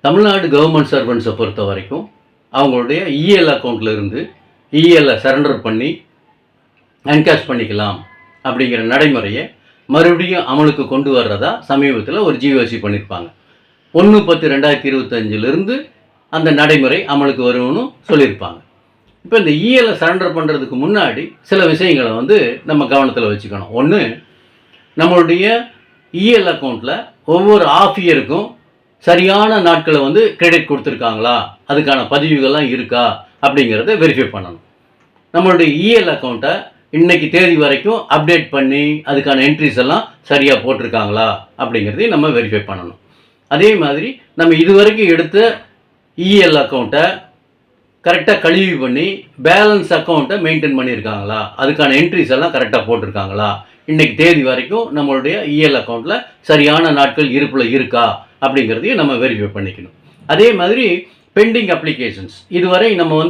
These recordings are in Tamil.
தமிழ்நாடு கவர்மெண்ட் சர்வெண்ட்ஸை பொறுத்த வரைக்கும் அவங்களுடைய இஎல் அக்கௌண்ட்டில் இருந்து இஎல்லை சரண்டர் பண்ணி என்கேஷ் பண்ணிக்கலாம் அப்படிங்கிற நடைமுறையை மறுபடியும் அமலுக்கு கொண்டு வர்றதா சமீபத்தில் ஒரு ஜிஓசி பண்ணியிருப்பாங்க. 1/10/2025 அந்த நடைமுறை அமலுக்கு வரும்னு சொல்லியிருப்பாங்க. இப்போ இந்த இஎல்லை சரண்டர் பண்ணுறதுக்கு முன்னாடி சில விஷயங்களை நம்ம கவனத்தில் வச்சுக்கணும். ஒன்று, நம்மளுடைய இஎல் அக்கௌண்ட்டில் ஒவ்வொரு ஆஃப் இயருக்கும் சரியான நாட்களை கிரெடிட் கொடுத்துருக்காங்களா, அதுக்கான பதிவுகள்லாம் இருக்கா அப்படிங்கிறத வெரிஃபை பண்ணணும். நம்மளுடைய இஎல் அக்கௌண்ட்டை இன்றைக்கி தேதி வரைக்கும் அப்டேட் பண்ணி அதுக்கான என்ட்ரிஸ் எல்லாம் சரியாக போட்டிருக்காங்களா அப்படிங்கிறதையும் நம்ம வெரிஃபை பண்ணணும். அதே மாதிரி நம்ம இதுவரைக்கும் எடுத்த இஎல் அக்கௌண்ட்டை கரெக்டாக கழுவி பண்ணி பேலன்ஸ் அக்கௌண்ட்டை மெயின்டைன் பண்ணியிருக்காங்களா, அதுக்கான என்ட்ரிஸ் எல்லாம் கரெக்டாக போட்டிருக்காங்களா, இன்றைக்கி தேதி வரைக்கும் நம்மளுடைய இஎல் அக்கௌண்ட்டில் சரியான நாட்கள் இருப்பில் இருக்கா அப்படிங்கிறதையும் நம்ம வெரிஃபை பண்ணிக்கணும். அதே மாதிரி பெண்டிங் அப்ளிகேஷன்ஸ், இதுவரை நம்ம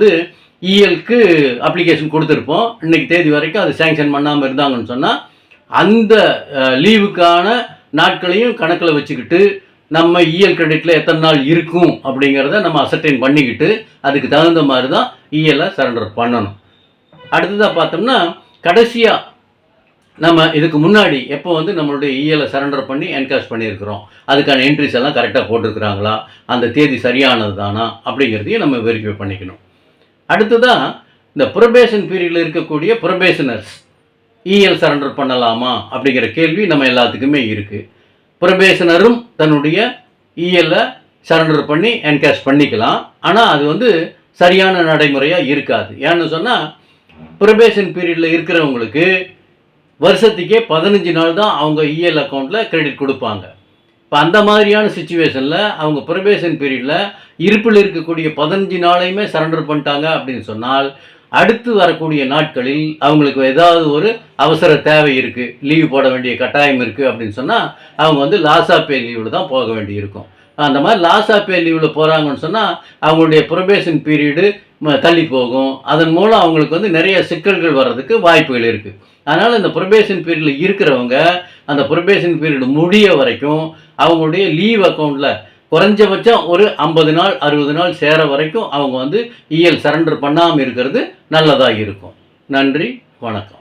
இஎல்க்கு அப்ளிகேஷன் கொடுத்துருப்போம், இன்றைக்கி தேதி வரைக்கும் அது சேங்ஷன் பண்ணாமல் இருந்தாங்கன்னு சொன்னால் அந்த லீவுக்கான நாட்களையும் கணக்கில் வச்சுக்கிட்டு நம்ம இஎல் கிரெடிட்டில் எத்தனை நாள் இருக்கும் அப்படிங்கிறத நம்ம அசர்டைன் பண்ணிக்கிட்டு அதுக்கு தகுந்த மாதிரி தான் இஎல்லை சரண்டர் பண்ணணும். அடுத்ததாக பார்த்தோம்னா, கடைசியாக நம்ம இதுக்கு முன்னாடி எப்போ நம்மளுடைய இஎல்லை சரண்டர் பண்ணி என்கேஷ் பண்ணியிருக்கிறோம், அதுக்கான என்ட்ரிஸ் எல்லாம் கரெக்டாக போட்டிருக்கிறாங்களா, அந்த தேதி சரியானது தானா அப்படிங்கிறதையும் நம்ம வெரிஃபை பண்ணிக்கணும். அடுத்ததான் இந்த ப்ரொபேஷன் பீரியடில் இருக்கக்கூடிய ப்ரொபேஷனர்ஸ் இஎல் சரண்டர் பண்ணலாமா அப்படிங்கிற கேள்வி நம்ம எல்லாத்துக்குமே இருக்குது. ப்ரொபேஷனரும் தன்னுடைய இஎல்லை சரண்டர் பண்ணி என்கேஷ் பண்ணிக்கலாம். ஆனால் அது சரியான நடைமுறையாக இருக்காது. ஏன்னு சொன்னால், ப்ரொபேஷன் பீரியடில் இருக்கிறவங்களுக்கு வருஷத்துக்கே 15 நாள் தான் அவங்க இஎல் அக்கௌண்ட்டில் கிரெடிட் கொடுப்பாங்க. இப்போ அந்த மாதிரியான சுச்சுவேஷனில் அவங்க ப்ரொபேஷன் பீரியடில் இருப்பில் இருக்கக்கூடிய 15 நாளையுமே சரண்டர் பண்ணிட்டாங்க அப்படின்னு சொன்னால், அடுத்து வரக்கூடிய நாட்களில் அவங்களுக்கு ஏதாவது ஒரு அவசர தேவை இருக்குது, லீவ் போட வேண்டிய கட்டாயம் இருக்குது அப்படின்னு சொன்னால் அவங்க லாஸ் ஆஃப் பே லீவில் தான் போக வேண்டி இருக்கும். அந்த மாதிரி லாஸ் ஆஃப் பே லீவில் போகிறாங்கன்னு சொன்னால் அவங்களுடைய ப்ரொபேஷன் பீரியடு தள்ளி போகும். அதன் மூலம் அவங்களுக்கு நிறைய சிக்கல்கள் வர்றதுக்கு வாய்ப்புகள் இருக்குது. அதனால் இந்த ப்ரொபேஷன் பீரியடில் இருக்கிறவங்க அந்த ப்ரொபேஷன் பீரியட் முடிய வரைக்கும் அவங்களுடைய லீவ் அக்கௌண்ட்டில் குறைஞ்சபட்சம் ஒரு 50 நாள் 60 நாள் சேர வரைக்கும் அவங்க இஎல் சரண்டர் பண்ணாமல் இருக்கிறது நல்லதாக இருக்கும். நன்றி, வணக்கம்.